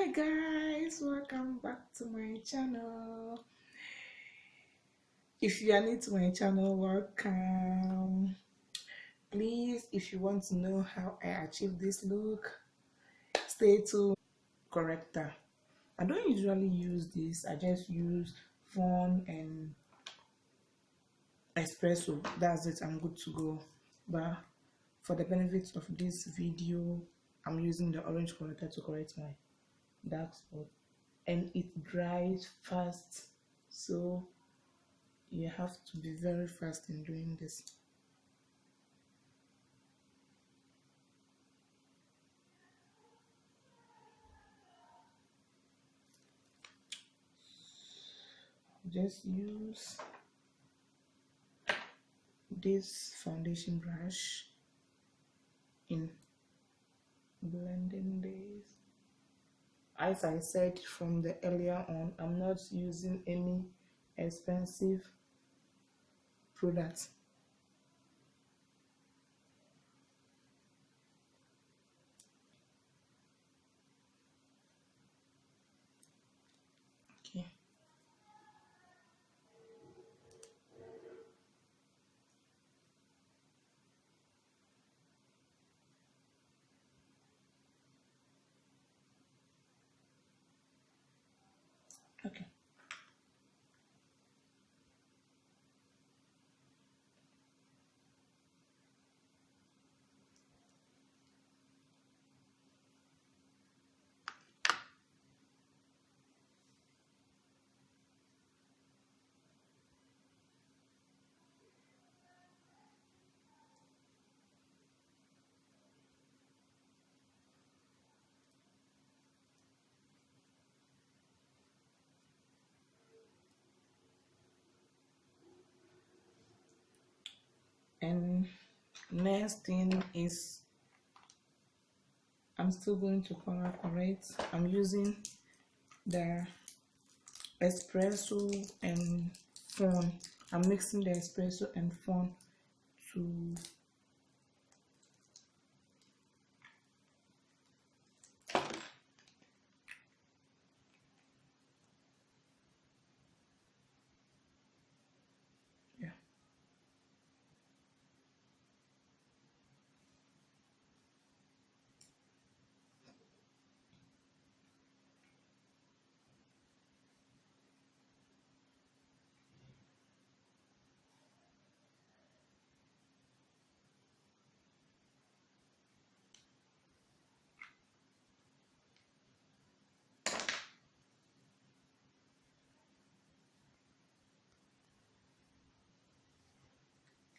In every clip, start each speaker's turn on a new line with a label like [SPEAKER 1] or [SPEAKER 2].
[SPEAKER 1] Hi guys, welcome back to my channel. If you are new to my channel, welcome. Please, if you want to know how I achieved this look, stay tuned. Corrector, I don't usually use this. I just use fawn and espresso. That's it. I'm good to go. But for the benefits of this video, I'm using the orange corrector to correct my dark spot, and it dries fast, so you have to be very fast in doing this. Just use this foundation brush in blending this. As I said from the earlier on, I'm not using any expensive products. Okay. Okay. And next thing is I'm still going to color correct. I'm using the espresso and fawn. I'm mixing the espresso and fawn to yeah.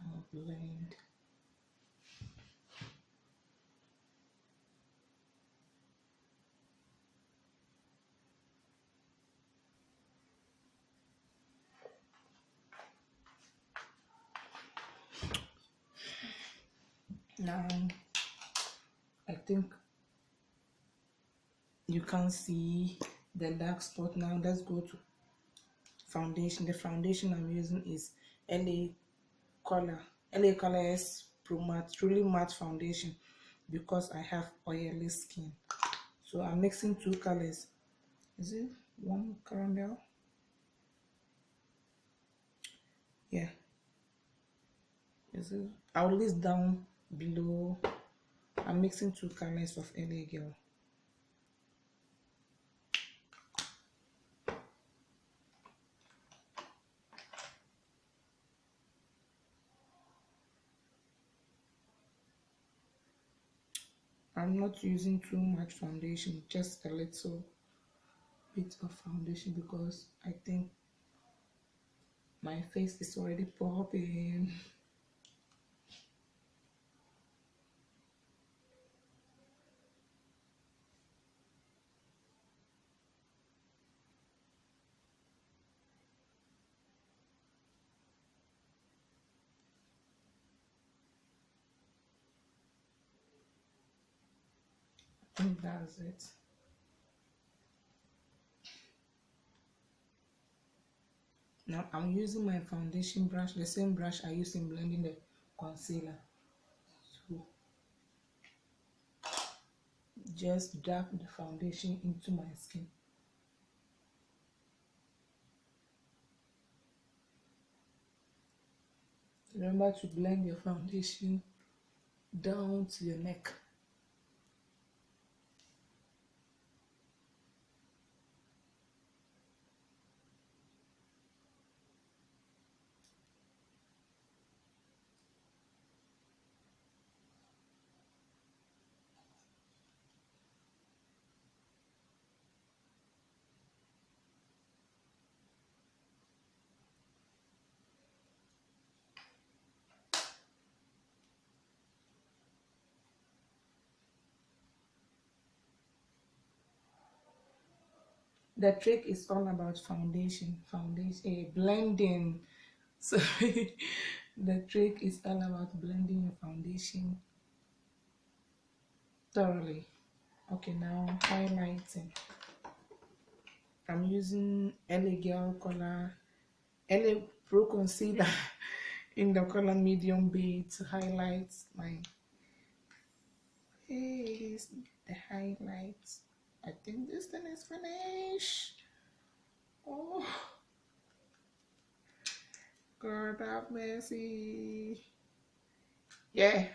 [SPEAKER 1] I'll blend. Now I think you can see the dark spot. Now let's go to foundation. The foundation I'm using is LA color. LA colors pro matte, truly matte foundation, because I have oily skin. So I'm mixing two colors. Is it one caramel? Yeah. Is it? I'll list down below. I'm mixing two colors of LA girl. I'm not using too much foundation, just a little bit of foundation, because I think my face is already popping. I think that's it. Now I'm using my foundation brush, the same brush I use in blending the concealer. So just dab the foundation into my skin. Remember to blend your foundation down to your neck. The trick is all about blending. So the trick is all about blending your foundation thoroughly. Okay, now highlighting. I'm using LA Girl color, LA Pro Concealer in the color medium beige to highlight my face. The highlights. I think this thing is finished. Oh, God have mercy. Yeah.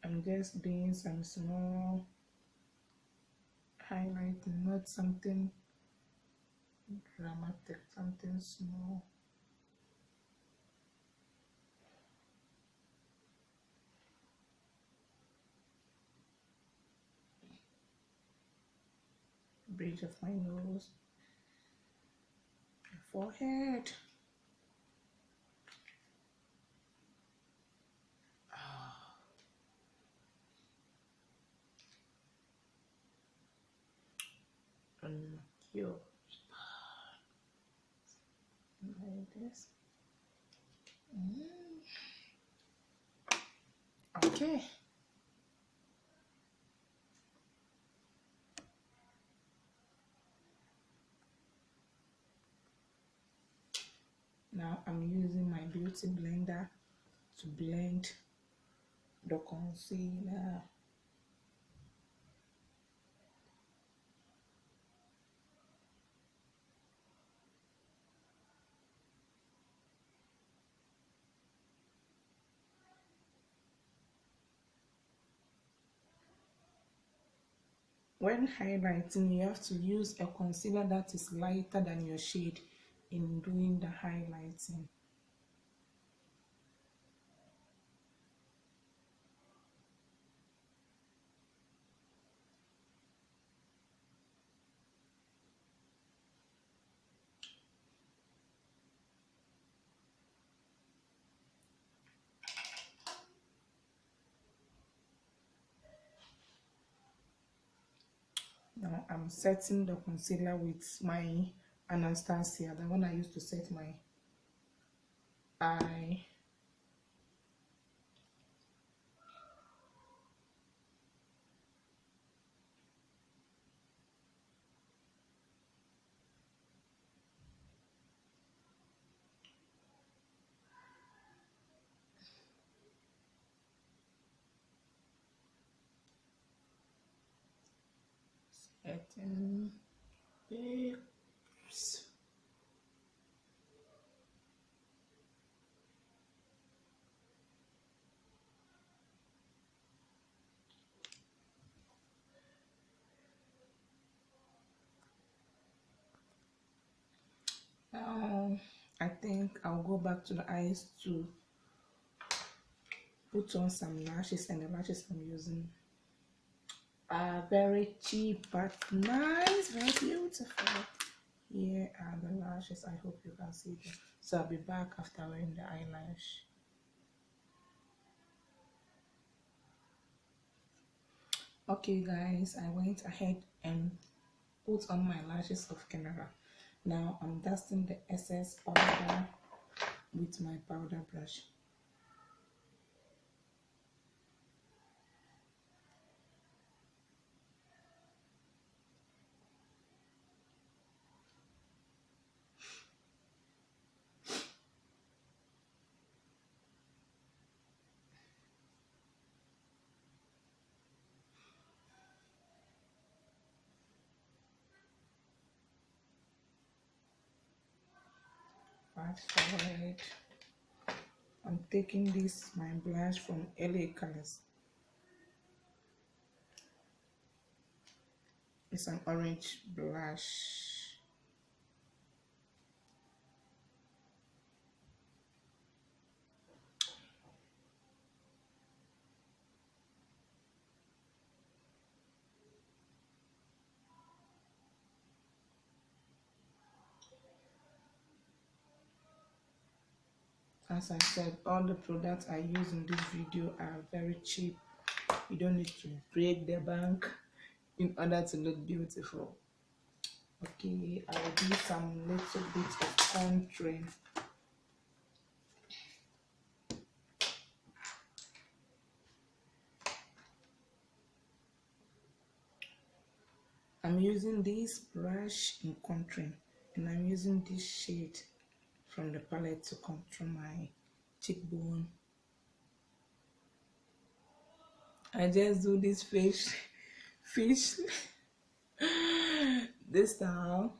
[SPEAKER 1] I'm just doing some small highlighting, not something dramatic, something small. Bridge of my nose, forehead. And your like this. Okay. Now I'm using my beauty blender to blend the concealer. When highlighting, you have to use a concealer that is lighter than your shade in doing the highlighting. Now I'm setting the concealer with my Anastasia, the one I used to set my eye. Setting lips. I think I'll go back to the eyes to put on some lashes, and the lashes I'm using are very cheap but nice, very beautiful. Here are the lashes. I hope you can see them. So I'll be back after wearing the eyelash. Okay guys, I went ahead and put on my lashes of camera. Now I'm dusting the excess powder with my powder brush. path forward. I'm taking this my blush from LA Colors. It's an orange blush. As I said, all the products I use in this video are very cheap. You don't need to break the bank in order to look beautiful. Okay, I will do some little bit of contouring. I'm using this brush in contouring, and I'm using this shade from the palette to contour my cheekbone. I just do this fish this style.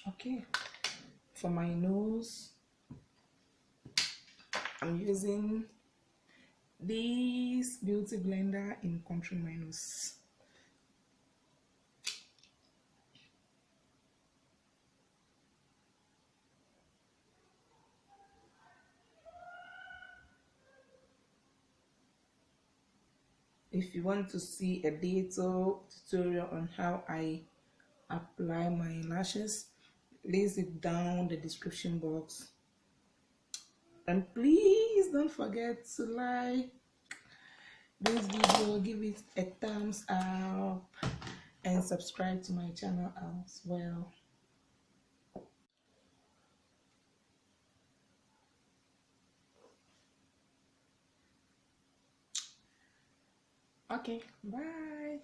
[SPEAKER 1] Okay, for my nose, I'm using this beauty blender in contouring my nose. If you want to see a detailed tutorial on how I apply my lashes, leave it down the description box. And please don't forget to like this video, give it a thumbs up, and subscribe to my channel as well. Okay, bye.